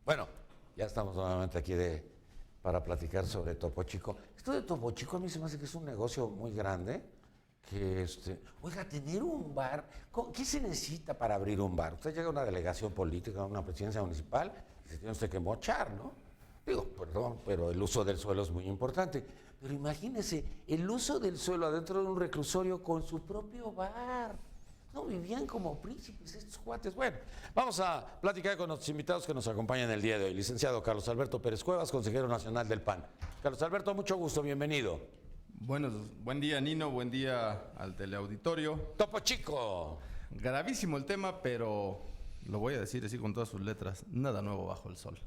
Bueno, ya estamos nuevamente aquí para platicar sobre Topo Chico. Esto de Topo Chico a mí se me hace que es un negocio muy grande. Oiga, tener un bar, ¿qué se necesita para abrir un bar? Usted llega a una delegación política, a una presidencia municipal, y se tiene usted que mochar, ¿no? Digo, perdón, pero el uso del suelo es muy importante. Pero imagínese, el uso del suelo adentro de un reclusorio con su propio bar. No, vivían como príncipes estos cuates. Bueno, vamos a platicar con los invitados que nos acompañan el día de hoy. Licenciado Carlos Alberto Pérez Cuevas, consejero nacional del PAN. Carlos Alberto, mucho gusto, bienvenido. Buen día, Nino, buen día al teleauditorio. Topo Chico. Gravísimo el tema, pero lo voy a decir así con todas sus letras, nada nuevo bajo el sol.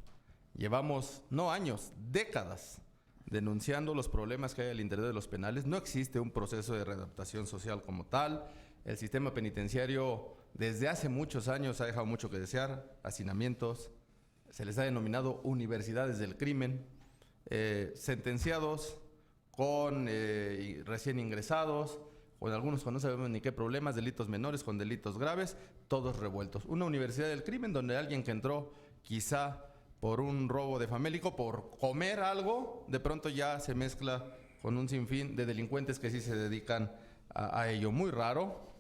Llevamos, no años, décadas, denunciando los problemas que hay al interior de los penales. No existe un proceso de readaptación social como tal. El sistema penitenciario desde hace muchos años ha dejado mucho que desear, hacinamientos, se les ha denominado universidades del crimen, sentenciados con recién ingresados, con algunos con no sabemos ni qué problemas, delitos menores con delitos graves, todos revueltos. Una universidad del crimen donde alguien que entró quizá por un robo de famélico, por comer algo, de pronto ya se mezcla con un sinfín de delincuentes que sí se dedican a ello. Muy raro.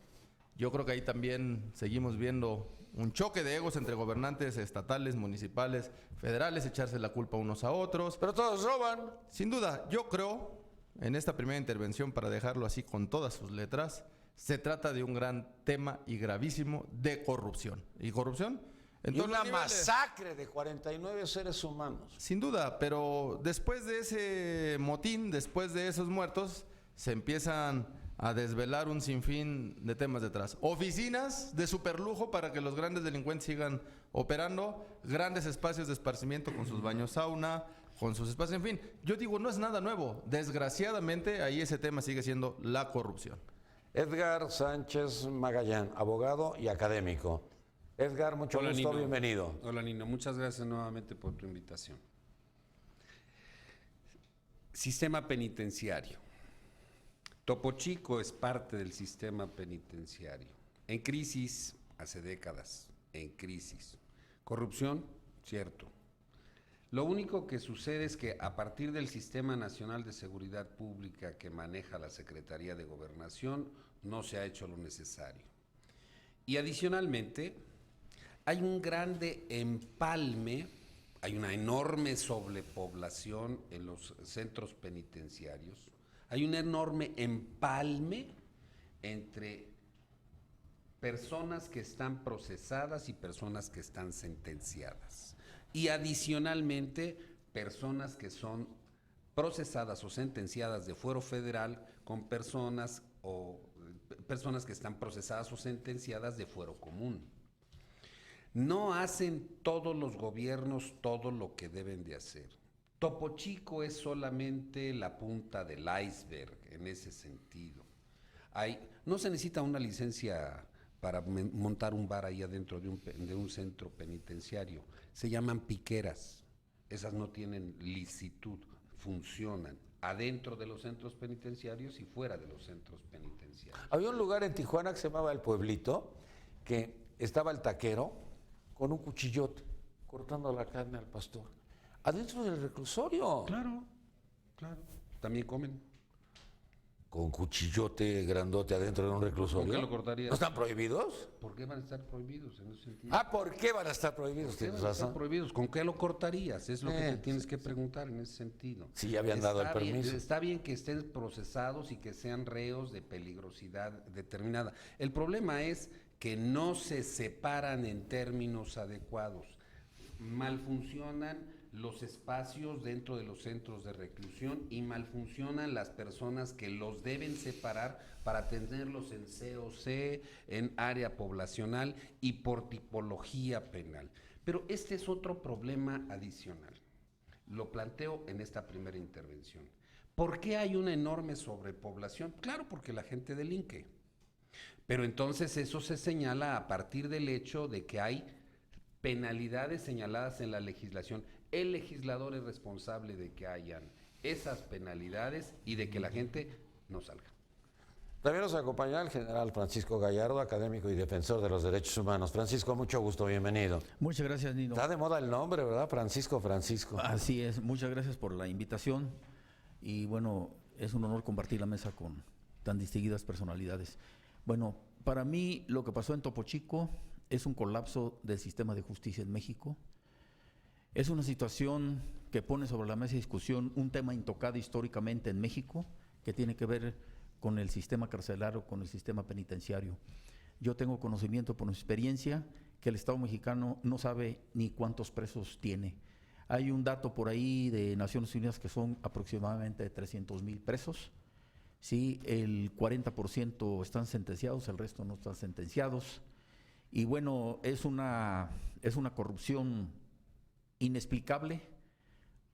Yo creo que ahí también seguimos viendo un choque de egos entre gobernantes estatales, municipales, federales, echarse la culpa unos a otros. Pero todos roban. Sin duda, yo creo, en esta primera intervención, para dejarlo así con todas sus letras, se trata de un gran tema y gravísimo de corrupción. ¿Y corrupción? Y una masacre de 49 seres humanos. Sin duda, pero después de ese motín, después de esos muertos, se empiezan a desvelar un sinfín de temas detrás. Oficinas de superlujo para que los grandes delincuentes sigan operando, grandes espacios de esparcimiento con sus baños sauna, con sus espacios, en fin. Yo digo, no es nada nuevo. Desgraciadamente, ahí ese tema sigue siendo la corrupción. Edgar Sánchez Magallán, abogado y académico. Edgar, mucho gusto, Nino. Bienvenido. Hola, Nino. Muchas gracias nuevamente por tu invitación. Sistema penitenciario. Topo Chico es parte del sistema penitenciario. En crisis, hace décadas, en crisis. Corrupción, cierto. Lo único que sucede es que a partir del Sistema Nacional de Seguridad Pública que maneja la Secretaría de Gobernación, no se ha hecho lo necesario. Y adicionalmente, hay un grande empalme, hay una enorme sobrepoblación en los centros penitenciarios. Hay un enorme empalme entre personas que están procesadas y personas que están sentenciadas. Y adicionalmente, personas que son procesadas o sentenciadas de fuero federal con personas que están procesadas o sentenciadas de fuero común. No hacen todos los gobiernos todo lo que deben de hacer. Topo Chico es solamente la punta del iceberg en ese sentido. No se necesita una licencia para montar un bar ahí adentro de un centro penitenciario. Se llaman piqueras. Esas no tienen licitud, funcionan adentro de los centros penitenciarios y fuera de los centros penitenciarios. Había un lugar en Tijuana que se llamaba El Pueblito, que estaba el taquero con un cuchillote cortando la carne al pastor. Adentro del reclusorio. Claro. También comen. Con cuchillote grandote adentro de un reclusorio. ¿Por qué lo cortarías? ¿No están prohibidos? ¿Por qué van a estar prohibidos en ese sentido? ¿Por qué van a estar prohibidos? ¿Por qué van a estar prohibidos? ¿Con qué lo cortarías? Es lo que te tienes que preguntar en ese sentido. Sí, ya habían dado el permiso. Está bien que estén procesados y que sean reos de peligrosidad determinada. El problema es que no se separan en términos adecuados. Malfuncionan los espacios dentro de los centros de reclusión y malfuncionan las personas que los deben separar para tenerlos en COC, en área poblacional y por tipología penal. Pero este es otro problema adicional. Lo planteo en esta primera intervención. ¿Por qué hay una enorme sobrepoblación? Claro, porque la gente delinque. Pero entonces eso se señala a partir del hecho de que hay penalidades señaladas en la legislación. El legislador es responsable de que hayan esas penalidades y de que la gente no salga. También nos acompaña el general Francisco Gallardo, académico y defensor de los derechos humanos. Francisco, mucho gusto, bienvenido. Muchas gracias, Nino. Está de moda el nombre, ¿verdad? Francisco. Así es, muchas gracias por la invitación y bueno, es un honor compartir la mesa con tan distinguidas personalidades. Bueno, para mí lo que pasó en Topo Chico es un colapso del sistema de justicia en México. Es una situación que pone sobre la mesa de discusión un tema intocado históricamente en México que tiene que ver con el sistema carcelario, con el sistema penitenciario. Yo tengo conocimiento por mi experiencia que el Estado mexicano no sabe ni cuántos presos tiene. Hay un dato por ahí de Naciones Unidas que son aproximadamente 300,000 presos. Sí, el 40% están sentenciados, el resto no están sentenciados. Y bueno, es una corrupción inexplicable,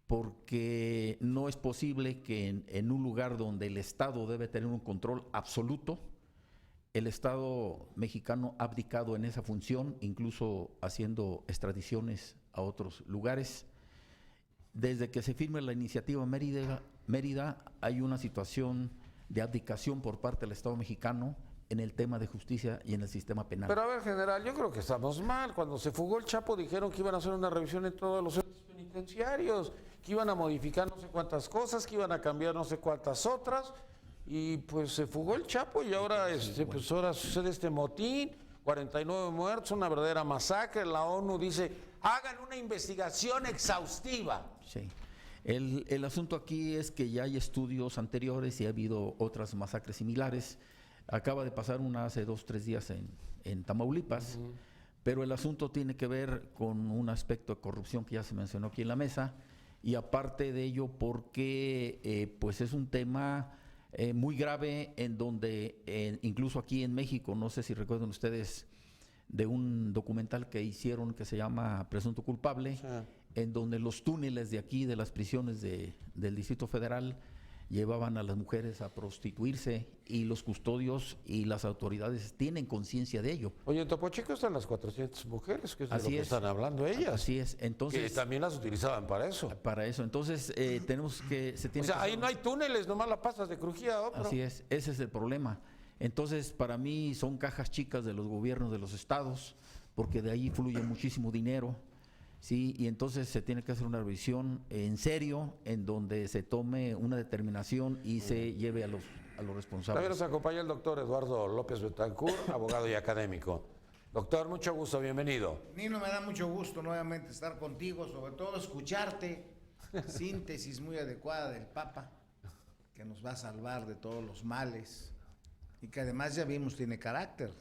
porque no es posible que en un lugar donde el Estado debe tener un control absoluto, el Estado mexicano ha abdicado en esa función, incluso haciendo extradiciones a otros lugares. Desde que se firme la iniciativa Mérida hay una situación de abdicación por parte del Estado mexicano en el tema de justicia y en el sistema penal. Pero a ver, general, yo creo que estamos mal. Cuando se fugó el Chapo dijeron que iban a hacer una revisión en todos los centros penitenciarios, que iban a modificar no sé cuántas cosas, que iban a cambiar no sé cuántas otras, y pues se fugó el Chapo y ahora, pues ahora sucede este motín, 49 muertos, una verdadera masacre. La ONU dice, hagan una investigación exhaustiva. Sí. El asunto aquí es que ya hay estudios anteriores y ha habido otras masacres similares. Acaba de pasar una hace 2 o 3 días en Tamaulipas, pero el asunto tiene que ver con un aspecto de corrupción que ya se mencionó aquí en la mesa, y aparte de ello porque pues es un tema muy grave en donde incluso aquí en México, no sé si recuerdan ustedes de un documental que hicieron que se llama Presunto Culpable, sí, en donde los túneles de aquí, de las prisiones del Distrito Federal, llevaban a las mujeres a prostituirse, y los custodios y las autoridades tienen conciencia de ello. Oye, en Topo Chico están las 400 mujeres, que es de lo que están hablando ellas. Así es, entonces... Que también las utilizaban para eso. Para eso, entonces tenemos que... O sea, ahí no hay túneles, nomás la pasas de crujía a otro. Así es, ese es el problema. Entonces, para mí son cajas chicas de los gobiernos de los estados, porque de ahí fluye muchísimo dinero. Sí, y entonces se tiene que hacer una revisión en serio, en donde se tome una determinación y se lleve a los responsables. También nos acompaña el doctor Eduardo López Betancourt, abogado y académico. Doctor, mucho gusto, bienvenido. Nino, me da mucho gusto nuevamente estar contigo, sobre todo escucharte. Síntesis muy adecuada del Papa, que nos va a salvar de todos los males y que además ya vimos tiene carácter.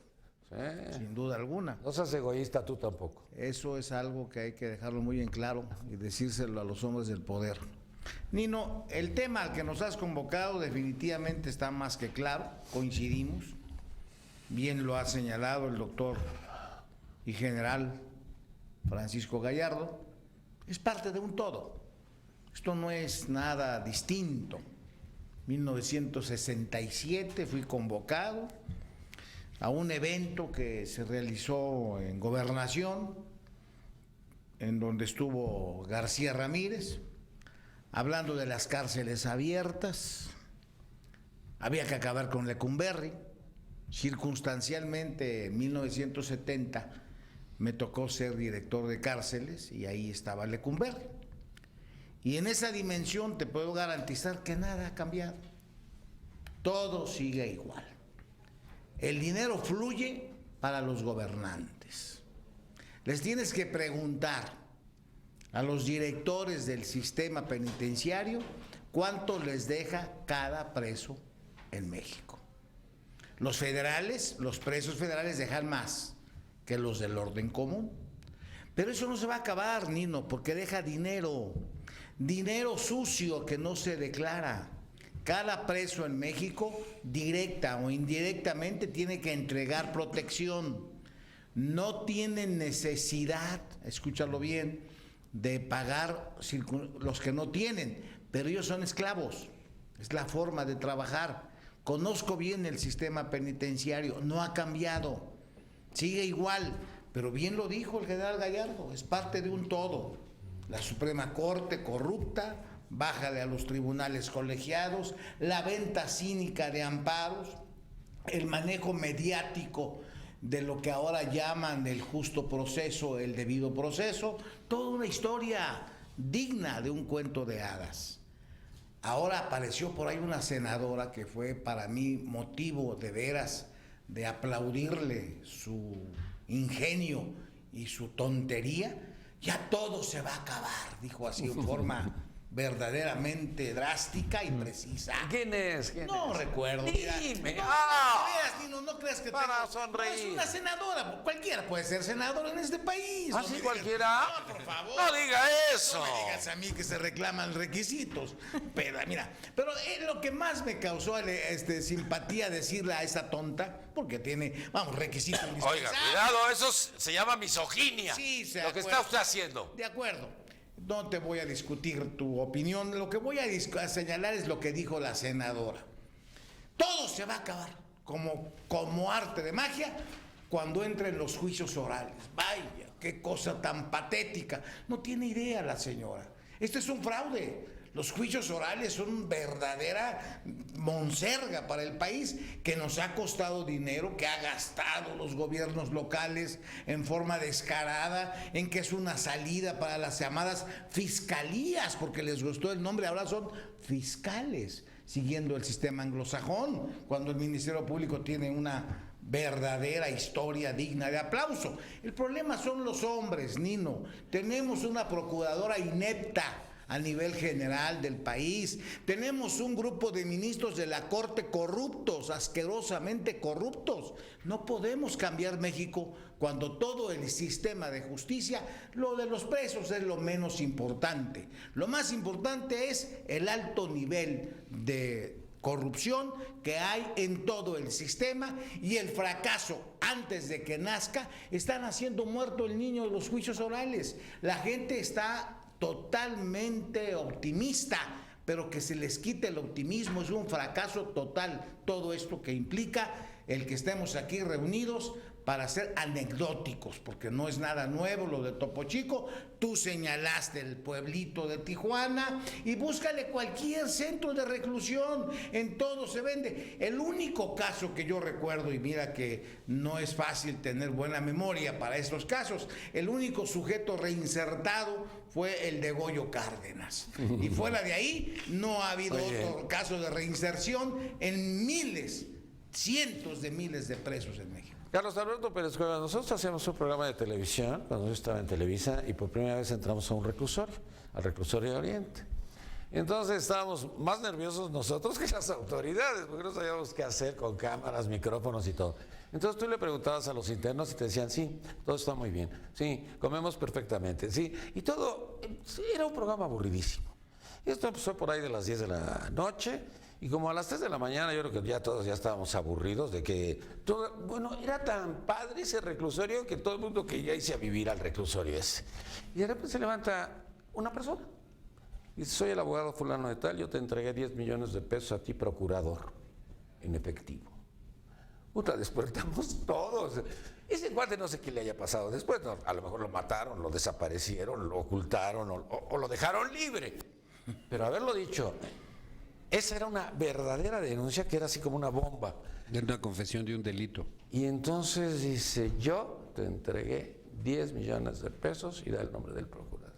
Sí. Sin duda alguna. No seas egoísta tú tampoco. Eso es algo que hay que dejarlo muy en claro y decírselo a los hombres del poder. Nino, el tema al que nos has convocado definitivamente está más que claro, coincidimos. Bien lo ha señalado el doctor y general Francisco Gallardo. Es parte de un todo. Esto no es nada distinto. 1967 fui convocado a un evento que se realizó en Gobernación, en donde estuvo García Ramírez, hablando de las cárceles abiertas. Había que acabar con Lecumberri. Circunstancialmente, en 1970 me tocó ser director de cárceles y ahí estaba Lecumberri. Y en esa dimensión te puedo garantizar que nada ha cambiado. Todo sigue igual. El dinero fluye para los gobernantes. Les tienes que preguntar a los directores del sistema penitenciario cuánto les deja cada preso en México. Los federales, los presos federales dejan más que los del orden común. Pero eso no se va a acabar, Nino, porque deja dinero sucio que no se declara. Cada preso en México, directa o indirectamente, tiene que entregar protección. No tienen necesidad, escúchalo bien, de pagar los que no tienen, pero ellos son esclavos. Es la forma de trabajar. Conozco bien el sistema penitenciario, no ha cambiado, sigue igual, pero bien lo dijo el general Gallardo, es parte de un todo. La Suprema Corte corrupta, bájale a los tribunales colegiados, la venta cínica de amparos, el manejo mediático de lo que ahora llaman el justo proceso, el debido proceso, toda una historia digna de un cuento de hadas. Ahora apareció por ahí una senadora que fue para mí motivo de veras de aplaudirle su ingenio y su tontería. Ya todo se va a acabar, dijo así en forma verdaderamente drástica y precisa. ¿Quién es? ¿Quién No es? recuerdo. Dime. No, ¡Ah! de veras, Nino, no creas que Para tengo- sonreír. No, es una senadora, cualquiera puede ser senador en este país. ¿Ah, No sí, me digas- cualquiera? No, por favor. No diga eso. No me digas a mí que se reclaman requisitos. Pero mira, pero lo que más me causó simpatía decirle a esa tonta, porque tiene, vamos, requisitos Oiga, indispensables. cuidado, eso se llama misoginia. Sí, de lo que acuerdo. está usted haciendo. De acuerdo. No te voy a discutir tu opinión. Lo que voy a señalar es lo que dijo la senadora. Todo se va a acabar como arte de magia cuando entren los juicios orales. Vaya, qué cosa tan patética. No tiene idea la señora. Este es un fraude. Los juicios orales son verdadera monserga para el país, que nos ha costado dinero, que ha gastado los gobiernos locales en forma descarada, en que es una salida para las llamadas fiscalías, porque les gustó el nombre, ahora son fiscales, siguiendo el sistema anglosajón, cuando el Ministerio Público tiene una verdadera historia digna de aplauso. El problema son los hombres, Nino. Tenemos una procuradora inepta a nivel general del país. Tenemos un grupo de ministros de la Corte corruptos, asquerosamente corruptos. No podemos cambiar México cuando todo el sistema de justicia, lo de los presos es lo menos importante. Lo más importante es el alto nivel de corrupción que hay en todo el sistema y el fracaso antes de que nazca. Están haciendo muerto el niño de los juicios orales. La gente está totalmente optimista, pero que se les quite el optimismo es un fracaso total. Todo esto que implica el que estemos aquí reunidos para ser anecdóticos, porque no es nada nuevo lo de Topo Chico. Tú señalaste el pueblito de Tijuana y búscale cualquier centro de reclusión, en todo se vende. El único caso que yo recuerdo, y mira que no es fácil tener buena memoria para estos casos, el único sujeto reinsertado fue el de Goyo Cárdenas. Y fuera de ahí no ha habido otro caso de reinserción en miles, cientos de miles de presos en México. Carlos Alberto Pérez Cuevas, nosotros hacíamos un programa de televisión cuando yo estaba en Televisa y por primera vez entramos a un reclusorio, al reclusorio de Oriente. Entonces estábamos más nerviosos nosotros que las autoridades, porque no sabíamos qué hacer con cámaras, micrófonos y todo. Entonces tú le preguntabas a los internos y te decían, sí, todo está muy bien, sí, comemos perfectamente, sí, y todo, sí, era un programa aburridísimo. Y esto empezó por ahí de las 10 de la noche. Y como a las 3 de la mañana yo creo que ya todos ya estábamos aburridos de que todo, bueno, era tan padre ese reclusorio que todo el mundo quería irse a vivir al reclusorio ese. Y de repente se levanta una persona y dice, soy el abogado fulano de tal, yo te entregué 10 millones de pesos a ti, procurador, en efectivo. Puta, despertamos todos. Ese cuate no sé qué le haya pasado después, no, a lo mejor lo mataron, lo desaparecieron, lo ocultaron o lo dejaron libre. Pero haberlo dicho... Esa era una verdadera denuncia que era así como una bomba. Era una confesión de un delito. Y entonces dice, yo te entregué 10 millones de pesos y da el nombre del procurador.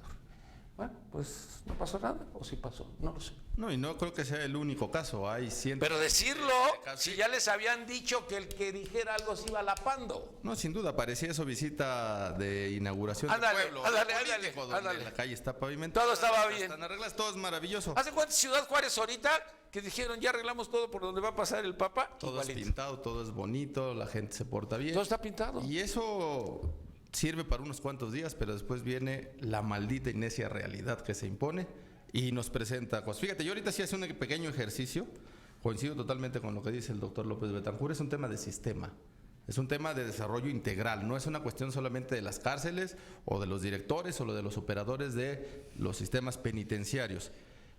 Bueno, pues no pasó nada, o sí pasó, no lo sé. No, y no creo que sea el único caso, hay cientos. Pero decirlo, si ya les habían dicho que el que dijera algo se iba lapando. No, sin duda, parecía eso visita de inauguración Ándale, de pueblo. ándale, político, ándale, donde ándale. la calle está pavimentada. Todo estaba las bien. Están arregladas, todo es maravilloso. ¿Hace cuánto Ciudad Juárez ahorita que dijeron ya arreglamos todo por donde va a pasar el Papa? Todo es Igualito. pintado, todo es bonito, la gente se porta bien. Todo está pintado. Y eso sirve para unos cuantos días, pero después viene la maldita y necia realidad que se impone y nos presenta cosas. Fíjate, yo ahorita sí hice un pequeño ejercicio, coincido totalmente con lo que dice el doctor López Betancourt, es un tema de sistema. Es un tema de desarrollo integral, no es una cuestión solamente de las cárceles o de los directores o de los operadores de los sistemas penitenciarios.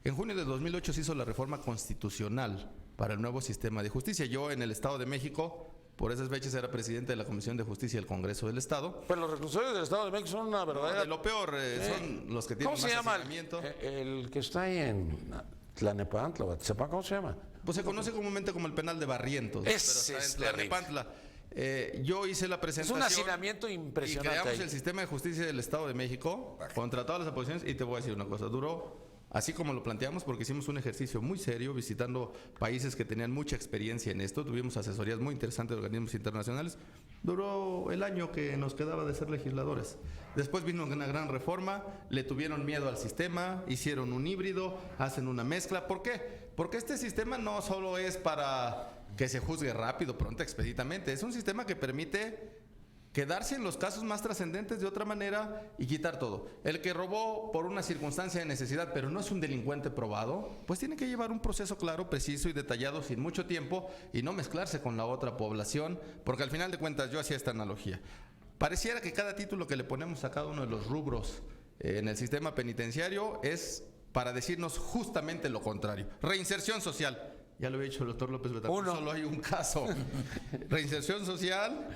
En junio de 2008 se hizo la reforma constitucional para el nuevo sistema de justicia. Yo en el Estado de México, por esas fechas, era presidente de la Comisión de Justicia del Congreso del Estado. Pero los reclusorios del Estado de México son una verdadera... De lo peor, son los que tienen ¿Cómo se más llama hacinamiento. el que está ahí en Tlalnepantla, Atizapán, ¿cómo se llama? Pues se conoce comúnmente como el penal de Barrientos. Ese pero es está en terrible. Tlalnepantla. Yo hice la Es presentación. un hacinamiento Y impresionante. creamos ahí. el sistema de justicia del Estado de México contra todas las oposiciones. Y te voy a decir una cosa, duró así como lo planteamos, porque hicimos un ejercicio muy serio visitando países que tenían mucha experiencia en esto. Tuvimos asesorías muy interesantes de organismos internacionales. Duró el año que nos quedaba de ser legisladores. Después vino una gran reforma, le tuvieron miedo al sistema, hicieron un híbrido, hacen una mezcla. ¿Por qué? Porque este sistema no solo es para que se juzgue rápido, pronto, expeditamente. Es un sistema que permite quedarse en los casos más trascendentes de otra manera y quitar todo. El que robó por una circunstancia de necesidad, pero no es un delincuente probado, pues tiene que llevar un proceso claro, preciso y detallado sin mucho tiempo y no mezclarse con la otra población, porque al final de cuentas yo hacía esta analogía. Pareciera que cada título que le ponemos a cada uno de los rubros en el sistema penitenciario es para decirnos justamente lo contrario. Reinserción social. Ya lo había dicho el doctor López Betancourt, solo hay un caso. Reinserción social,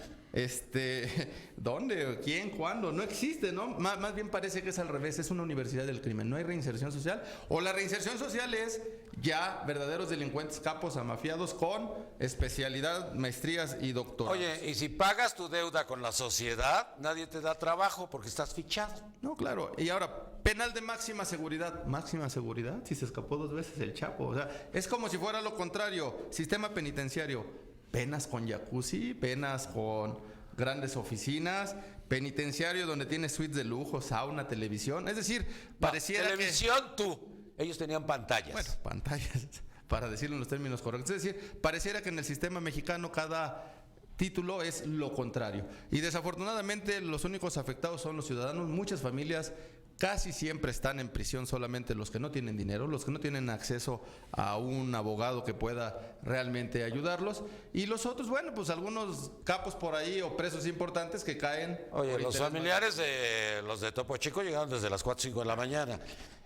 ¿dónde? ¿Quién? ¿Cuándo? No existe, ¿no? Más bien parece que es al revés, es una universidad del crimen. No hay reinserción social. O la reinserción social es ya verdaderos delincuentes, capos, amafiados con especialidad, maestrías y doctorados. Oye, y si pagas tu deuda con la sociedad, nadie te da trabajo porque estás fichado. No, claro. Y ahora, penal de máxima seguridad. ¿Máxima seguridad? Si se escapó 2 veces el Chapo. O sea, es como si fuera lo contrario. Sistema penitenciario. Penas con jacuzzi, penas con grandes oficinas, penitenciario donde tienes suites de lujo, sauna, televisión. Es decir, pareciera televisión, tú. Ellos tenían pantallas. Bueno, pantallas, para decirlo en los términos correctos. Es decir, pareciera que en el sistema mexicano cada título es lo contrario. Y desafortunadamente los únicos afectados son los ciudadanos. Muchas familias casi siempre están en prisión, solamente los que no tienen dinero, los que no tienen acceso a un abogado que pueda realmente ayudarlos. Y los otros, bueno, pues algunos capos por ahí o presos importantes que caen. Oye, por los interés familiares de los de Topo Chico llegaron desde las 4 o 5 de la mañana.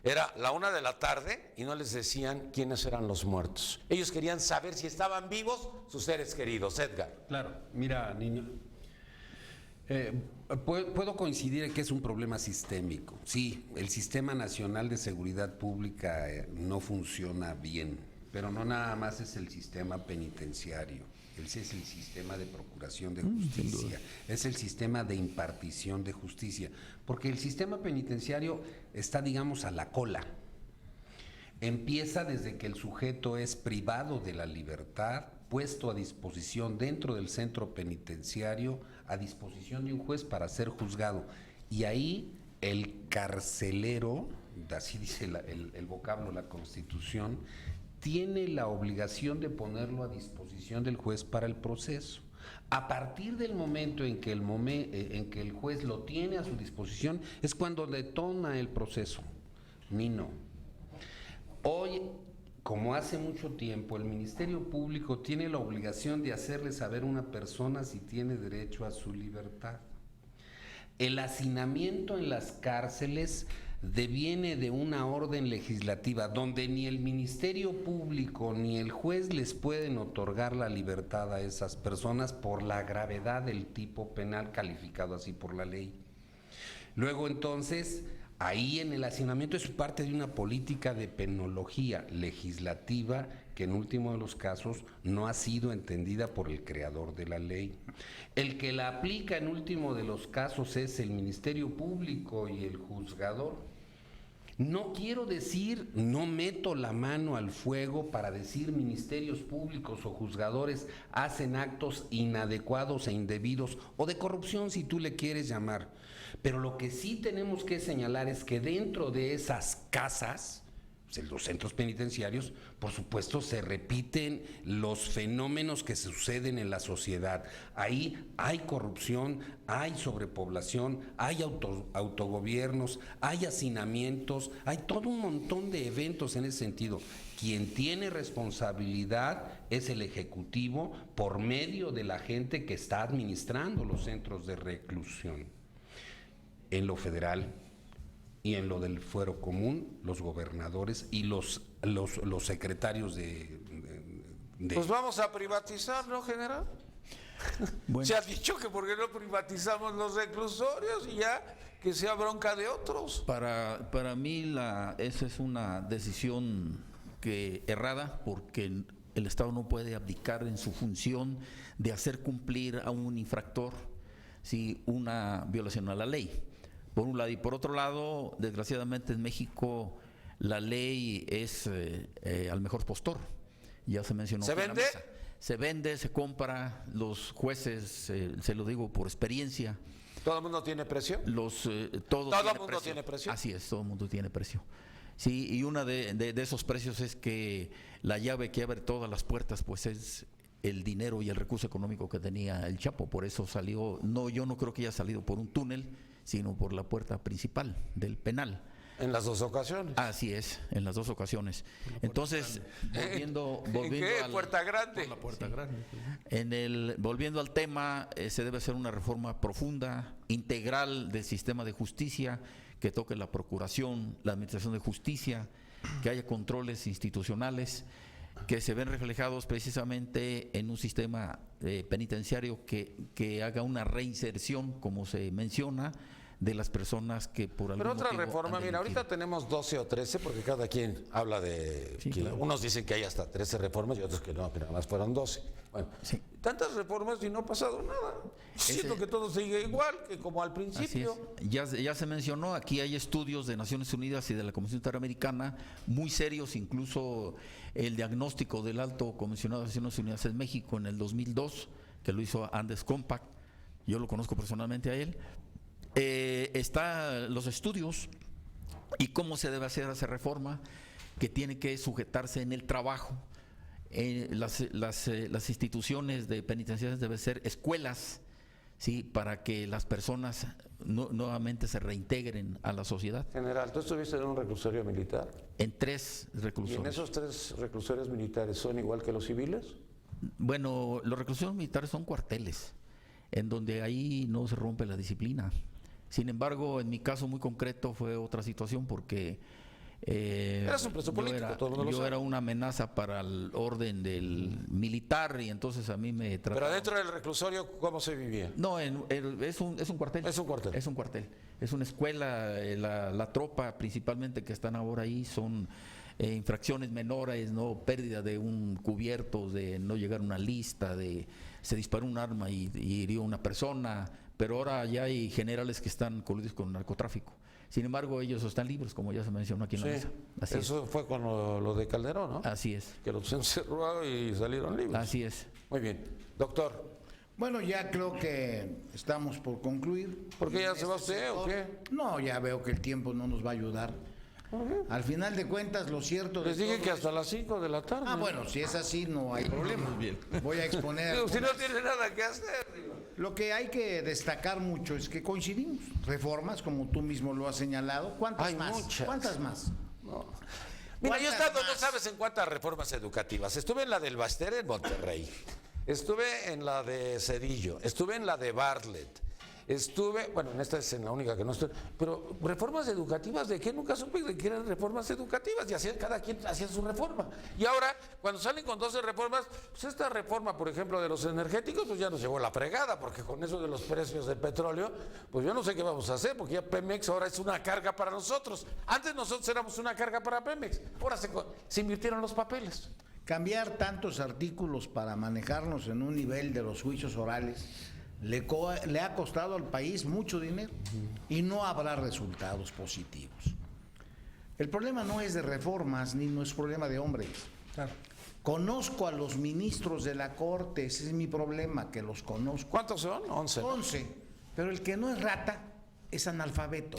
Era la 1 de la tarde y no les decían quiénes eran los muertos. Ellos querían saber si estaban vivos sus seres queridos. Edgar. Claro, mira, niño. Puedo coincidir en que es un problema sistémico. Sí, el Sistema Nacional de Seguridad Pública no funciona bien, pero no nada más es el sistema penitenciario. Ese es el sistema de procuración de justicia, es el sistema de impartición de justicia, porque el sistema penitenciario está, digamos, a la cola. Empieza desde que el sujeto es privado de la libertad, puesto a disposición dentro del centro penitenciario, a disposición de un juez para ser juzgado. Y ahí el carcelero, así dice el vocablo, la Constitución, tiene la obligación de ponerlo a disposición del juez para el proceso. A partir del momento en que el juez lo tiene a su disposición, es cuando detona el proceso. Nino, hoy, como hace mucho tiempo, el Ministerio Público tiene la obligación de hacerle saber a una persona si tiene derecho a su libertad. El hacinamiento en las cárceles deviene de una orden legislativa donde ni el Ministerio Público ni el juez les pueden otorgar la libertad a esas personas por la gravedad del tipo penal calificado así por la ley. Luego entonces, ahí en el hacinamiento es parte de una política de penología legislativa que en último de los casos no ha sido entendida por el creador de la ley. El que la aplica en último de los casos es el Ministerio Público y el juzgador. No quiero decir, no meto la mano al fuego para decir ministerios públicos o juzgadores hacen actos inadecuados e indebidos o de corrupción si tú le quieres llamar. Pero lo que sí tenemos que señalar es que dentro de esas casas, en los centros penitenciarios, por supuesto se repiten los fenómenos que suceden en la sociedad. Ahí hay corrupción, hay sobrepoblación, hay autogobiernos, hay hacinamientos, hay todo un montón de eventos en ese sentido. Quien tiene responsabilidad es el Ejecutivo por medio de la gente que está administrando los centros de reclusión. En lo federal y en lo del fuero común, los gobernadores y los secretarios de... Pues vamos a privatizar, ¿no, general? Bueno, Se ha dicho que porque no privatizamos los reclusorios y ya que sea bronca de otros. para mí esa es una decisión errada, porque El Estado no puede abdicar en su función de hacer cumplir a un infractor, ¿sí?, una violación a la ley, por un lado. Y por otro lado, desgraciadamente en México la ley es al mejor postor. Ya se mencionó. ¿Se aquí en la vende? mesa. Se vende, se compra. Los jueces, se lo digo por experiencia, ¿Todo el mundo tiene precio? todo el mundo tiene precio. Así es, todo el mundo tiene precio. Sí, y una de esos precios es que la llave que abre todas las puertas, pues es el dinero y el recurso económico que tenía el Chapo. Por eso salió, yo no creo que haya salido por un túnel, sino por la puerta principal del penal. En las dos ocasiones. Así es, en las dos ocasiones. Entonces, volviendo ¿En qué? al, Puerta Grande. La puerta grande. volviendo al tema, se debe hacer una reforma profunda, integral del sistema de justicia, que toque la procuración, la administración de justicia, que haya controles institucionales, que se ven reflejados precisamente en un sistema penitenciario que haga una reinserción, como se menciona, de las personas que por algún Pero otra motivo reforma, han mira, ahorita delinquido. tenemos 12 o 13, porque cada quien habla de... Sí, claro. Unos dicen que hay hasta 13 reformas y otros que no, que nada más fueron 12. Bueno, Sí. tantas reformas y no ha pasado nada. Siento que todo sigue igual que como al Así principio. es. Ya se mencionó, aquí hay estudios de Naciones Unidas y de la Comisión Interamericana muy serios, incluso el diagnóstico del alto comisionado de Naciones Unidas en México en el 2002, que lo hizo Andes Compact, yo lo conozco personalmente a él. Están los estudios y cómo se debe hacer esa reforma, que tiene que sujetarse en el trabajo. Las instituciones de penitenciarias deben ser escuelas, ¿sí?, para que las personas nuevamente se reintegren a la sociedad. General, ¿tú estuviste en un reclusorio militar? En 3 ¿Y en reclusorios. esos 3 reclusorios militares son igual que los civiles? Bueno, los reclusorios militares son cuarteles, en donde ahí no se rompe la disciplina. Sin embargo, en mi caso muy concreto fue otra situación, porque Eras un preso político, todo el mundo lo yo sabe. era una amenaza para el orden del militar, y entonces a mí me Pero trataban. adentro del reclusorio, ¿cómo se vivía? No, es un cuartel. Es un cuartel. Es un cuartel. Es una escuela. La tropa principalmente que están ahora ahí son infracciones menores, no pérdida de un cubierto, de no llegar a una lista, de se disparó un arma y hirió a una persona, pero ahora ya hay generales que están coludidos con el narcotráfico. Sin embargo, ellos están libres, como ya se mencionó aquí en la Sí, mesa. Así eso fue con lo de Calderón, ¿no? Así es. Que los encerró y salieron libres. Así es. Muy bien. Doctor, Bueno, ya creo que estamos por concluir. ¿por qué ya En se va este usted o sector. qué? No, ya veo que el tiempo no nos va a ayudar. Al final de cuentas, lo cierto les de dije todo que es- hasta las 5 de la tarde. Ah, bueno, si es así, no hay problema. Muy bien. Voy a exponer. Digo, si no algunas. tiene nada que hacer. Digo. Lo que hay que destacar mucho es que coincidimos. Reformas, como tú mismo lo has señalado. ¿Cuántas Hay más? muchas. ¿Cuántas más? Mira, yo he ¿Cuántas estado, no más? sabes en cuántas reformas educativas. Estuve en la del Baster en Monterrey. Estuve en la de Cedillo. Estuve en la de Bartlett. Bueno, en esta es en la única que no estoy. Pero reformas educativas, ¿de qué? Nunca supe de qué eran reformas educativas. Y cada quien hacía su reforma. Y ahora, cuando salen con 12 reformas, pues esta reforma, por ejemplo, de los energéticos, pues ya nos llevó la fregada, porque con eso de los precios del petróleo, pues yo no sé qué vamos a hacer, porque ya Pemex ahora es una carga para nosotros. Antes nosotros éramos una carga para Pemex. Ahora se invirtieron los papeles. Cambiar tantos artículos para manejarnos en un nivel de los juicios orales le ha costado al país mucho dinero y no habrá resultados positivos. El problema no es de reformas ni no es problema de hombres. Conozco a los ministros de la Corte, ese es mi problema, que los conozco. ¿Cuántos son? 11. 11, pero el que no es rata es analfabeto.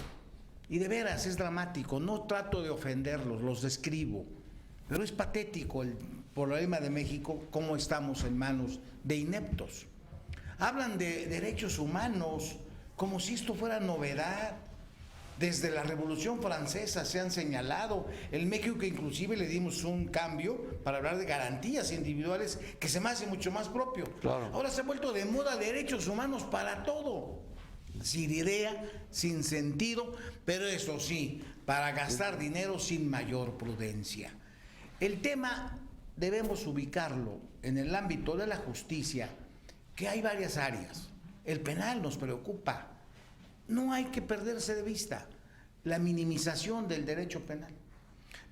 Y de veras es dramático, no trato de ofenderlos, los describo. Pero es patético el problema de México, cómo estamos en manos de ineptos. Hablan de derechos humanos como si esto fuera novedad. Desde la Revolución Francesa se han señalado. En México que inclusive le dimos un cambio para hablar de garantías individuales que se me hace mucho más propio. Claro. Ahora se ha vuelto de moda derechos humanos para todo. Sin idea, sin sentido, pero eso sí, para gastar dinero sin mayor prudencia. El tema debemos ubicarlo en el ámbito de la justicia, que hay varias áreas. El penal nos preocupa. No hay que perderse de vista la minimización del derecho penal.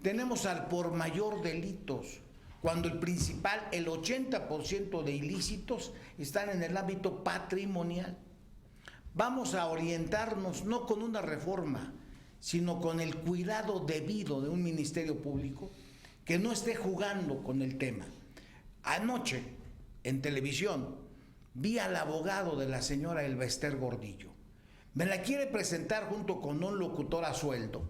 Tenemos al por mayor delitos, cuando el 80% de ilícitos están en el ámbito patrimonial. Vamos a orientarnos no con una reforma, sino con el cuidado debido de un ministerio público que no esté jugando con el tema. Anoche, en televisión, vi al abogado de la señora Elbester Gordillo. Me la quiere presentar junto con un locutor a sueldo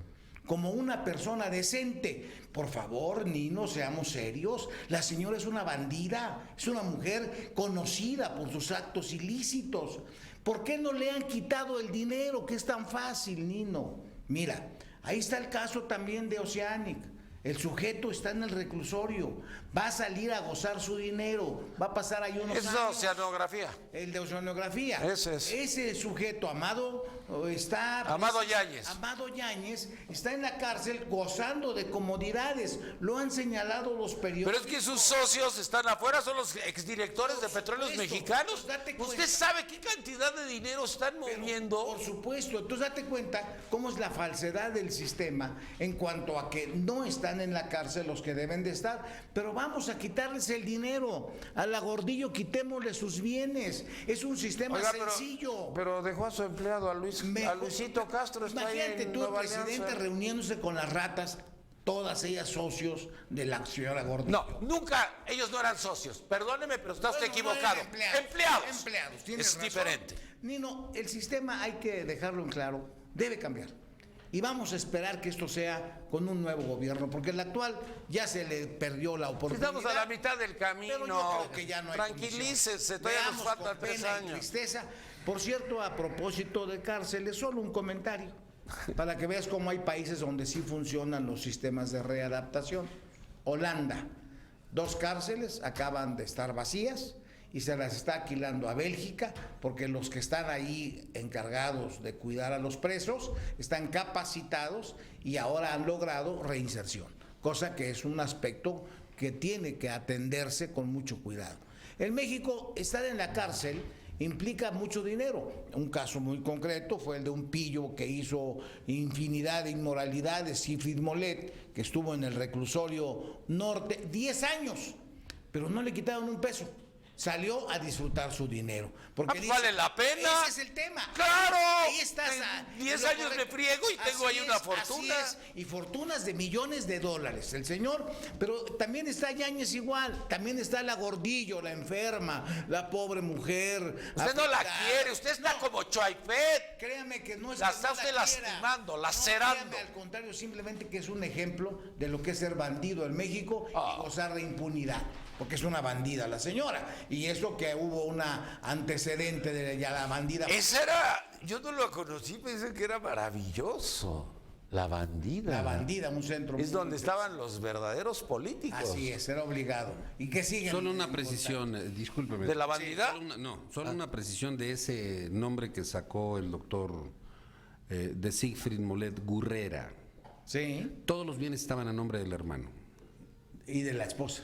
como una persona decente. Por favor, Nino, seamos serios. La señora es una bandida, es una mujer conocida por sus actos ilícitos. ¿Por qué no le han quitado el dinero, que es tan fácil, Nino? Mira, ahí está el caso también de Oceanic. El sujeto está en el reclusorio, va a salir a gozar su dinero, va a pasar ahí unos años. Es oceanografía. El de oceanografía. Ese es. Ese sujeto, Amado Yáñez. Amado Yáñez está en la cárcel gozando de comodidades. Lo han señalado los periódicos. Pero es que sus socios están afuera, son los exdirectores de Petróleos Mexicanos. ¿Usted sabe qué cantidad de dinero están moviendo? Por supuesto. Entonces date cuenta cómo es la falsedad del sistema en cuanto a que no están en la cárcel los que deben de estar. Pero vamos a quitarles el dinero. A la Gordillo quitémosle sus bienes. Es un sistema sencillo. Pero dejó a su empleado, a Luisito Castro. Imagínate tú, el presidente reuniéndose con las ratas, todas ellas socios de la señora Gordillo. No, nunca, ellos no eran socios. Perdóneme, pero está usted equivocado. No empleados, tienes es razón. diferente. Nino, el sistema hay que dejarlo en claro, debe cambiar. Y vamos a esperar que esto sea con un nuevo gobierno, porque el actual ya se le perdió la oportunidad. Estamos a la mitad del camino. Pero yo creo que ya no hay Tranquilícese, todavía nos Veamos faltan con 3 pena y años. tristeza. Por cierto, a propósito de cárceles, solo un comentario, para que veas cómo hay países donde sí funcionan los sistemas de readaptación. Holanda, 2 cárceles acaban de estar vacías y se las está alquilando a Bélgica, porque los que están ahí encargados de cuidar a los presos están capacitados y ahora han logrado reinserción, cosa que es un aspecto que tiene que atenderse con mucho cuidado. En México, estar en la cárcel implica mucho dinero. Un caso muy concreto fue el de un pillo que hizo infinidad de inmoralidades, Sigfrid Molet, que estuvo en el reclusorio norte 10 años, pero no le quitaron un peso. Salió a disfrutar su dinero. Porque dice, ¿vale la pena? Ese es el tema. ¡Claro! Ahí estás. En 10 años me friego y tengo ahí una fortuna. Así es, y fortunas de millones de dólares. El señor, pero también está Yáñez igual. También está la Gordillo, la enferma, la pobre mujer. Usted no la quiere, usted está como Choaipet. Créame que no es La que está no usted quiera. lastimando, No, lacerando. créame, al contrario, simplemente que es un ejemplo de lo que es ser bandido en México y gozar de impunidad. Porque es una bandida la señora. Y eso que hubo una antecedente de ya la bandida. Esa era, yo no lo conocí, pensé que era maravilloso. La bandida. La bandida, un centro. Es donde estaban los verdaderos políticos. Así es, era obligado. ¿Y qué siguen? Solo una precisión, discúlpeme. ¿De la bandida? Solo una precisión de ese nombre que sacó el doctor de Sigfrid Molet, Gurrera. Sí. Todos los bienes estaban a nombre del hermano. Y de la esposa.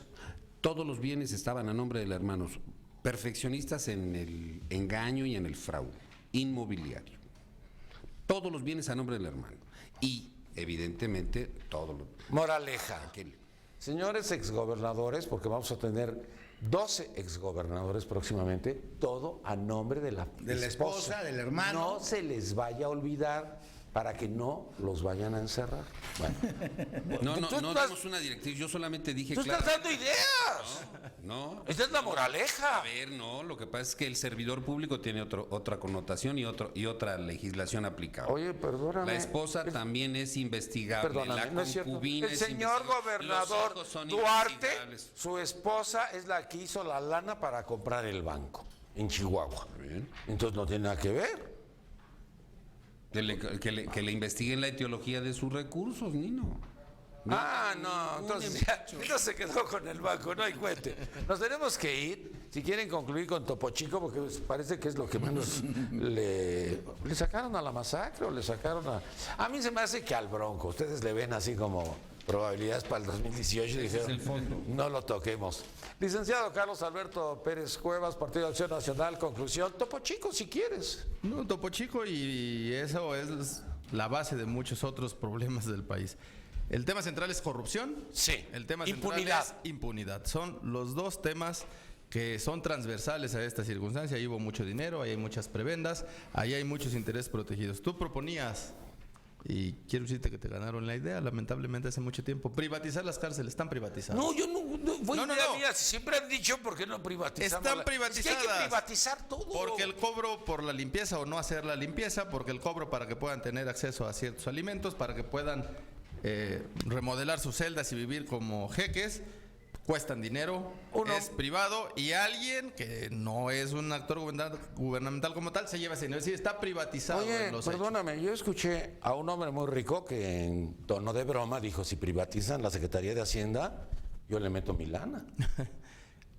Todos los bienes estaban a nombre del hermano. Perfeccionistas en el engaño y en el fraude. Inmobiliario. Todos los bienes a nombre del hermano. Y, evidentemente, todo lo... Moraleja. Aquel. Señores exgobernadores, porque vamos a tener 12 exgobernadores próximamente, todo a nombre de la esposa, del hermano. No se les vaya a olvidar para que no los vayan a encerrar. Bueno. No damos una directriz, yo solamente dije... ¡Tú estás dando ideas! No. Esta es la moraleja. A ver, no, lo que pasa es que el servidor público tiene otra connotación y otra legislación aplicable. Oye, perdóname. La esposa también es investigable. Perdóname, la no es cierto. concubina El señor gobernador Duarte, su esposa es la que hizo la lana para comprar el banco en Chihuahua. Bien. Entonces no tiene nada que ver. Que le investiguen la etiología de sus recursos, Nino. Entonces ya se quedó con el banco, no hay cuente. Nos tenemos que ir, si quieren concluir con Topo Chico, porque parece que es lo que menos le sacaron a la masacre o le sacaron a mí se me hace que al Bronco, ustedes le ven así como probabilidades para el 2018 y dijeron, no lo toquemos. Licenciado Carlos Alberto Pérez Cuevas, Partido de Acción Nacional, conclusión, Topo Chico si quieres. No, Topo Chico, y eso es la base de muchos otros problemas del país. El tema central es corrupción. Sí. El tema Impunidad. central es impunidad. Son los dos temas que son transversales a esta circunstancia. Ahí hubo mucho dinero, ahí hay muchas prebendas, ahí hay muchos intereses protegidos. Tú proponías, y quiero decirte que te ganaron la idea, lamentablemente hace mucho tiempo, privatizar las cárceles. Están privatizadas. No, yo no fue No, idea no. mía. Siempre han dicho por qué no privatizamos. Están Es privatizadas. que hay que privatizar todo. Porque el cobro por la limpieza o no hacer la limpieza, porque el cobro para que puedan tener acceso a ciertos alimentos, para que puedan remodelar sus celdas y vivir como jeques, cuestan dinero, es privado, y alguien que no es un actor gubernamental como tal se lleva ese dinero. Es decir, está privatizado. Oye, en los hechos. perdóname, yo escuché a un hombre muy rico que en tono de broma dijo, si privatizan la Secretaría de Hacienda, yo le meto mi lana.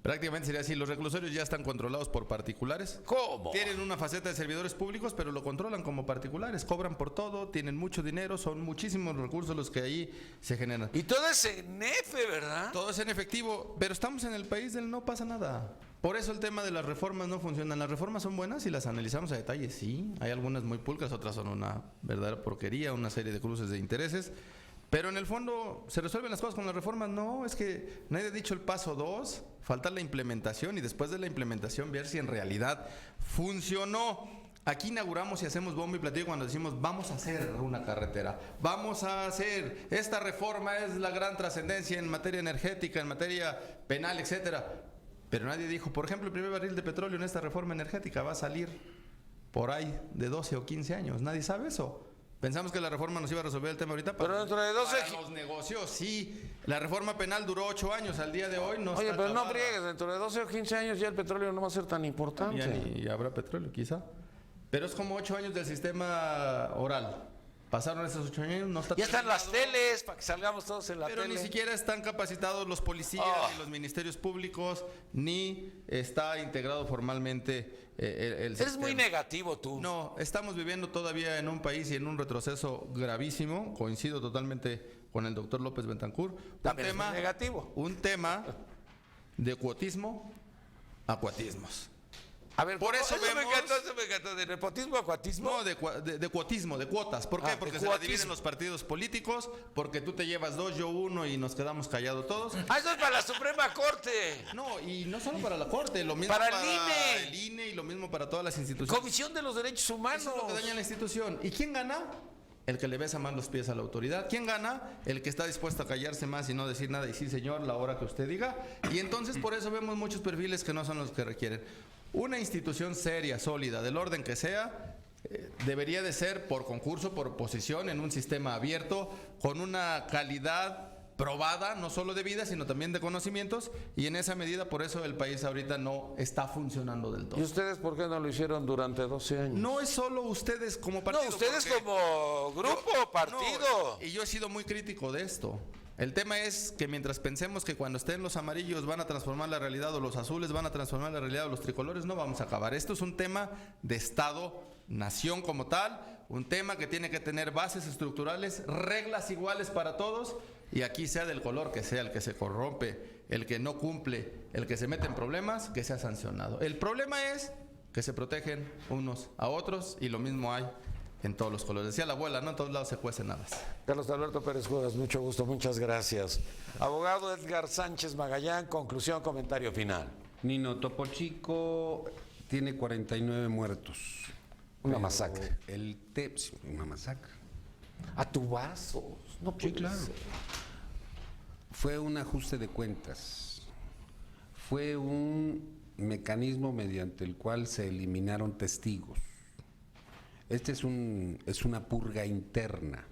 Prácticamente sería así. Los reclusorios ya están controlados por particulares. ¿Cómo? Tienen una faceta de servidores públicos, pero lo controlan como particulares. Cobran por todo, tienen mucho dinero, son muchísimos recursos los que ahí se generan. Y todo es en F, ¿verdad? Todo es en efectivo, pero estamos en el país del no pasa nada. Por eso el tema de las reformas no funcionan. Las reformas son buenas y las analizamos a detalle, sí. Hay algunas muy pulcras, otras son una verdadera porquería, una serie de cruces de intereses. Pero en el fondo, ¿se resuelven las cosas con las reformas? No, es que nadie ha dicho el paso 2, falta la implementación y después de la implementación ver si en realidad funcionó. Aquí inauguramos y hacemos bombo y platillo cuando decimos vamos a hacer una carretera, vamos a hacer, esta reforma es la gran trascendencia en materia energética, en materia penal, etcétera. Pero nadie dijo, por ejemplo, el primer barril de petróleo en esta reforma energética va a salir por ahí de 12 o 15 años, nadie sabe eso. Pensamos que la reforma nos iba a resolver el tema ahorita. Pero dentro de 12 para los negocios, sí. La reforma penal duró 8 años. Al día de hoy no Oye, está pero no acabada. friegues, dentro de 12 o 15 años ya el petróleo no va a ser tan importante. Ya ni habrá petróleo, quizá. Pero es como 8 años del sistema oral. Pasaron esos 8 años, no está Ya están las terminado. teles para que salgamos todos en la Pero tele. ni siquiera están capacitados los policías, ni los ministerios públicos, ni está integrado formalmente el Eres sistema. muy negativo tú. No, estamos viviendo todavía en un país y en un retroceso gravísimo. Coincido totalmente con el doctor López Betancourt. También es muy negativo. Un tema de cuotismo a cuatismos. A ver, Por eso me vemos- encantó, de nepotismo a cuatismo. No, de cuotismo, de cuotas. ¿Por qué? Ah, Porque de se la cuotismo. dividen los partidos políticos, porque tú te llevas 2, yo 1 y nos quedamos callados todos. Ah, eso es para la Suprema Corte. No, y no solo para la Corte, lo mismo Para para, el INE. el INE y lo mismo para todas las instituciones. Comisión de los Derechos Humanos. Eso es lo que daña la institución. ¿Y quién gana? El que le besa más los pies a la autoridad. ¿Quién gana? El que está dispuesto a callarse más y no decir nada y sí, señor, la hora que usted diga. Y entonces por eso vemos muchos perfiles que no son los que requieren. Una institución seria, sólida, del orden que sea, debería de ser por concurso, por oposición, en un sistema abierto, con una calidad probada, no solo de vida, sino también de conocimientos, y en esa medida, por eso el país ahorita no está funcionando del ¿Y todo. ustedes por qué no lo hicieron durante 12 años? No es solo ustedes como partido. No, ustedes porque- como grupo, partido. No, y yo he sido muy crítico de esto. El tema es que mientras pensemos que cuando estén los amarillos van a transformar la realidad o los azules van a transformar la realidad o los tricolores, no vamos a acabar. Esto es un tema de Estado, nación como tal, un tema que tiene que tener bases estructurales, reglas iguales para todos, y aquí sea del color que sea el que se corrompe, el que no cumple, el que se mete en problemas, que sea sancionado. El problema es que se protegen unos a otros y lo mismo hay en todos los colores. Decía la abuela, no en todos lados se cuecen habas. Carlos Alberto Pérez Cuevas, mucho gusto, muchas gracias. Abogado Edgar Sánchez Magallán, conclusión, comentario final. Nino, Topo Chico tiene 49 muertos. Una Pero masacre. Sí, una masacre. A tu vaso. No Sí, puede claro. ser. Fue un ajuste de cuentas. Fue un mecanismo mediante el cual se eliminaron testigos. Este es una purga interna.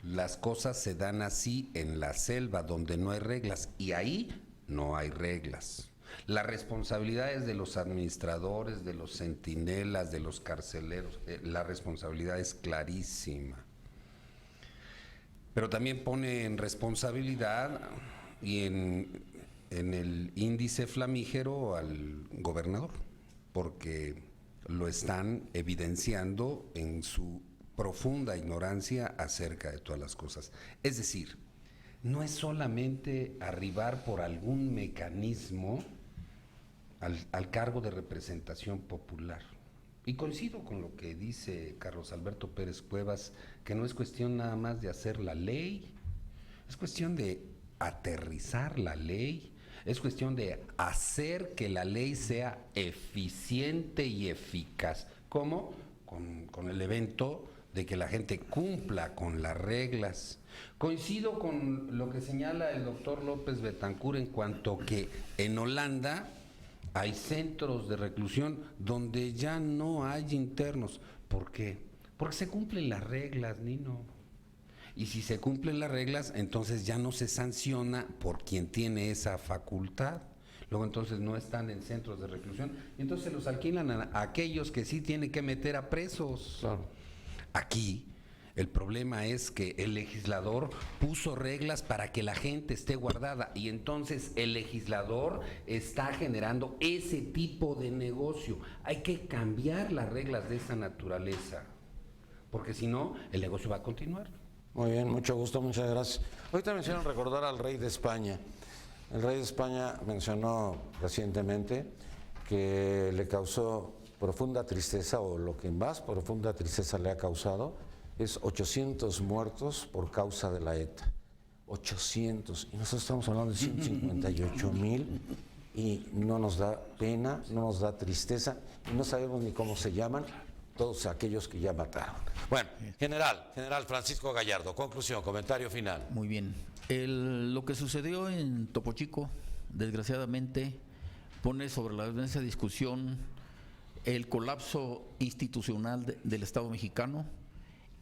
Las cosas se dan así en la selva, donde no hay reglas, y ahí no hay reglas. La responsabilidad es de los administradores, de los centinelas, de los carceleros. La responsabilidad es clarísima. Pero también pone en responsabilidad y en el índice flamígero al gobernador, porque lo están evidenciando en su profunda ignorancia acerca de todas las cosas. Es decir, no es solamente arribar por algún mecanismo al cargo de representación popular. Y coincido con lo que dice Carlos Alberto Pérez Cuevas, que no es cuestión nada más de hacer la ley Es cuestión de aterrizar la ley, es cuestión de hacer que la ley sea eficiente y eficaz. ¿Cómo? Con el evento de que la gente cumpla con las reglas. Coincido con lo que señala el doctor López Betancourt en cuanto que en Holanda hay centros de reclusión donde ya no hay internos. ¿Por qué? Porque se cumplen las reglas, Nino. Y si se cumplen las reglas, entonces ya no se sanciona por quien tiene esa facultad. Luego entonces no están en centros de reclusión y entonces los alquilan a aquellos que sí tienen que meter a presos. Claro. Aquí el problema es que el legislador puso reglas para que la gente esté guardada y entonces el legislador está generando ese tipo de negocio. Hay que cambiar las reglas de esa naturaleza, porque si no, el negocio va a continuar. Muy bien, mucho gusto, muchas gracias. Ahorita me hicieron recordar al rey de España. El rey de España mencionó recientemente que le causó profunda tristeza, o lo que más profunda tristeza le ha causado, es 800 muertos por causa de la ETA. 800. Y nosotros estamos hablando de 158,000 y no nos da pena, no nos da tristeza y no sabemos ni cómo se llaman todos aquellos que ya mataron. Bueno, general Francisco Gallardo, conclusión, comentario final. Muy bien. Lo que sucedió en Topo Chico, desgraciadamente, pone sobre la mesa de discusión el colapso institucional del Estado mexicano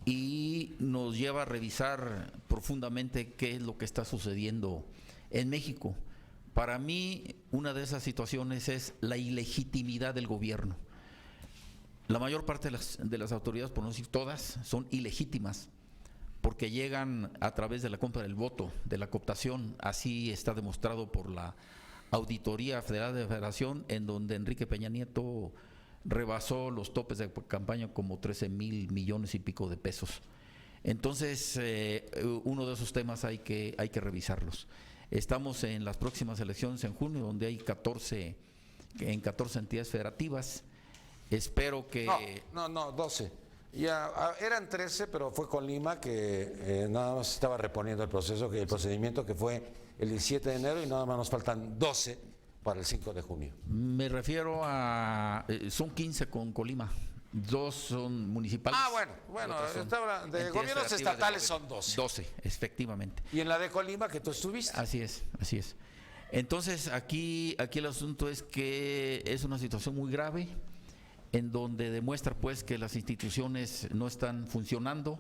y nos lleva a revisar profundamente qué es lo que está sucediendo en México. Para mí, una de esas situaciones es la ilegitimidad del gobierno. La mayor parte de las autoridades, por no decir todas, son ilegítimas, porque llegan a través de la compra del voto, de la cooptación. Así está demostrado por la Auditoría Federal de la Federación, en donde Enrique Peña Nieto rebasó los topes de campaña como 13,000 millones y pico de pesos. Entonces, uno de esos temas hay que revisarlos. Estamos en las próximas elecciones en junio, donde hay 14 entidades federativas. Espero que... No, 12. Ya eran 13, pero fue Colima que nada más estaba reponiendo el procedimiento que fue el 17 de enero y nada más nos faltan 12 para el 5 de junio. Me refiero a... son 15 con Colima, 2 son municipales. Bueno, de gobiernos estatales son 12. 12, efectivamente. Y en la de Colima que tú estuviste. Así es. Entonces, aquí el asunto es que es una situación muy grave, en donde demuestra pues que las instituciones no están funcionando,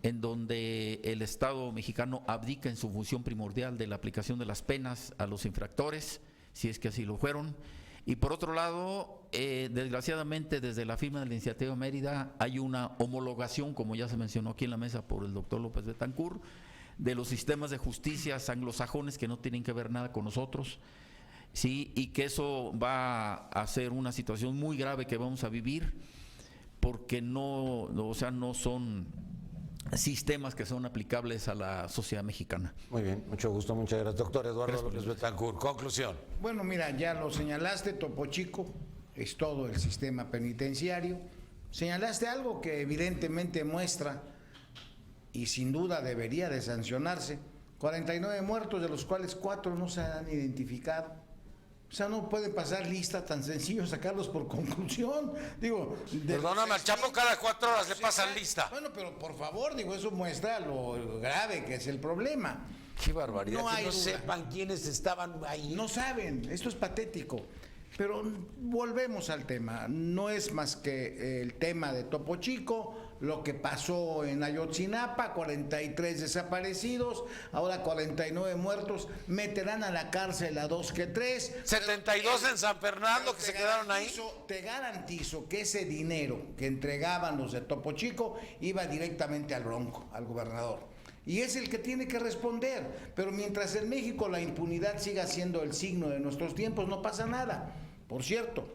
en donde el Estado mexicano abdica en su función primordial de la aplicación de las penas a los infractores, si es que así lo fueron. Y por otro lado, desgraciadamente desde la firma de la iniciativa Mérida hay una homologación, como ya se mencionó aquí en la mesa por el doctor López Betancourt, de los sistemas de justicia anglosajones que no tienen que ver nada con nosotros. Sí, y que eso va a ser una situación muy grave que vamos a vivir, porque no son sistemas que son aplicables a la sociedad mexicana. Muy bien, mucho gusto, muchas gracias. Doctor Eduardo López Betancourt, conclusión. Bueno, mira, ya lo señalaste, Topo Chico es todo el sistema penitenciario. Señalaste algo que evidentemente muestra, y sin duda debería de sancionarse, 49 muertos, de los cuales 4 no se han identificado. O sea, no pueden pasar lista tan sencillo, sacarlos por conclusión. Digo, perdóname, al Chapo cada 4 horas le pasan lista. Bueno, pero por favor, eso muestra lo grave que es el problema. Qué barbaridad, No que hay no duda. sepan quiénes estaban ahí. No saben, esto es patético. Pero volvemos al tema, no es más que el tema de Topo Chico, lo que pasó en Ayotzinapa, 43 desaparecidos, ahora 49 muertos, meterán a la cárcel a 2 que 3. 72 en San Fernando que se quedaron ahí. Te garantizo que ese dinero que entregaban los de Topo Chico iba directamente al Bronco, al gobernador. Y es el que tiene que responder. Pero mientras en México la impunidad siga siendo el signo de nuestros tiempos, no pasa nada. Por cierto,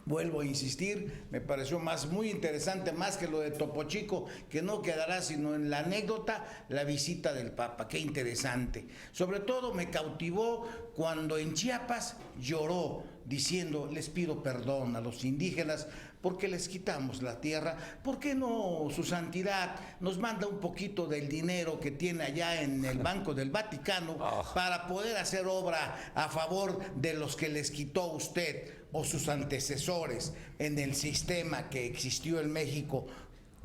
vuelvo a insistir, me pareció muy interesante, más que lo de Topo Chico, que no quedará sino en la anécdota, la visita del Papa. Qué interesante. Sobre todo me cautivó cuando en Chiapas lloró diciendo, les pido perdón a los indígenas porque les quitamos la tierra. ¿Por qué no su santidad nos manda un poquito del dinero que tiene allá en el Banco del Vaticano para poder hacer obra a favor de los que les quitó usted o sus antecesores en el sistema que existió en México,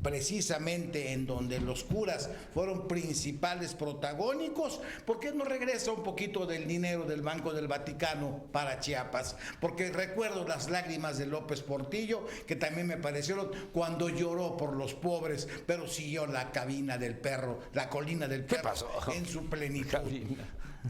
precisamente en donde los curas fueron principales protagónicos? ¿Por qué no regresa un poquito del dinero del Banco del Vaticano para Chiapas? Porque recuerdo las lágrimas de López Portillo, que también me parecieron cuando lloró por los pobres, pero siguió la cabina del perro, la colina del perro, en su plenitud.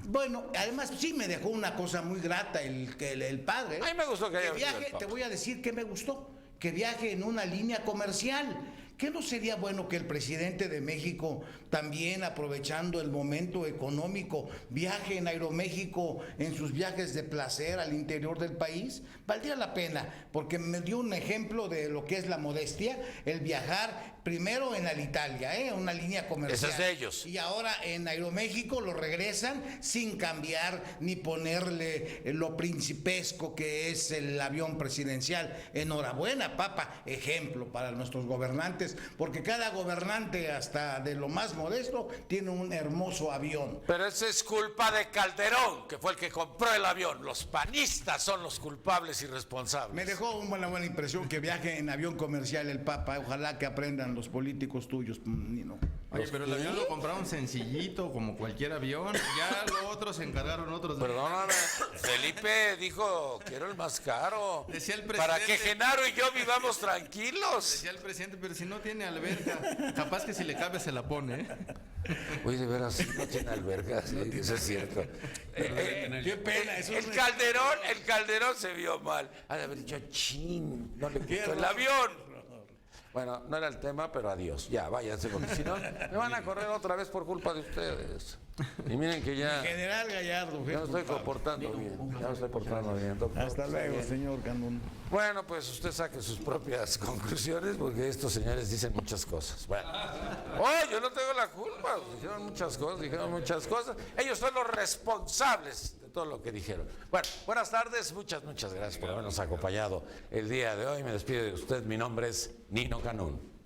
Bueno, además sí me dejó una cosa muy grata el padre. A mí me gustó que haya venido viaje, el Papa. te voy a decir que me gustó, que viaje en una línea comercial. ¿Qué no sería bueno que el presidente de México, también aprovechando el momento económico, viaje en Aeroméxico en sus viajes de placer al interior del país? Valdría la pena, porque me dio un ejemplo de lo que es la modestia, el viajar primero en Alitalia, una línea comercial. Ese es de ellos. Y ahora en Aeroméxico lo regresan sin cambiar ni ponerle lo principesco que es el avión presidencial. Enhorabuena, Papa, ejemplo para nuestros gobernantes, porque cada gobernante, hasta de lo más modesto, tiene un hermoso avión. Pero eso es culpa de Calderón, que fue el que compró el avión. Los panistas son los culpables y responsables. Me dejó una buena impresión que viaje en avión comercial el Papa. Ojalá que aprendan los políticos tuyos, Nino. Oye, pero el avión lo compraron sencillito, como cualquier avión. Ya lo otro se encargaron otros. Perdóname, Felipe dijo, quiero el más caro. Decía el para presidente. que Genaro y yo vivamos tranquilos. Decía el presidente, pero si no tiene alberca, capaz que si le cabe se la pone, ¿eh? Oye, de veras, sí, no tiene alberca, sí, eso es cierto. Qué pena, eso El Calderón se vio mal. Ha de haber dicho, chin, no le gustó el avión. Bueno, no era el tema, pero adiós. Ya, váyanse, porque si no, me van a correr otra vez por culpa de ustedes. Y miren que ya... General Gallardo. Ya me estoy comportando bien. Ya me estoy portando bien, doctor. Hasta luego, señor Candón. Bueno, pues usted saque sus propias conclusiones, porque estos señores dicen muchas cosas. Bueno, yo no tengo la culpa. Dijeron muchas cosas. Ellos son los responsables de todo lo que dijeron. Bueno, buenas tardes. Muchas gracias por habernos acompañado el día de hoy. Me despido de usted. Mi nombre es Nino Canún.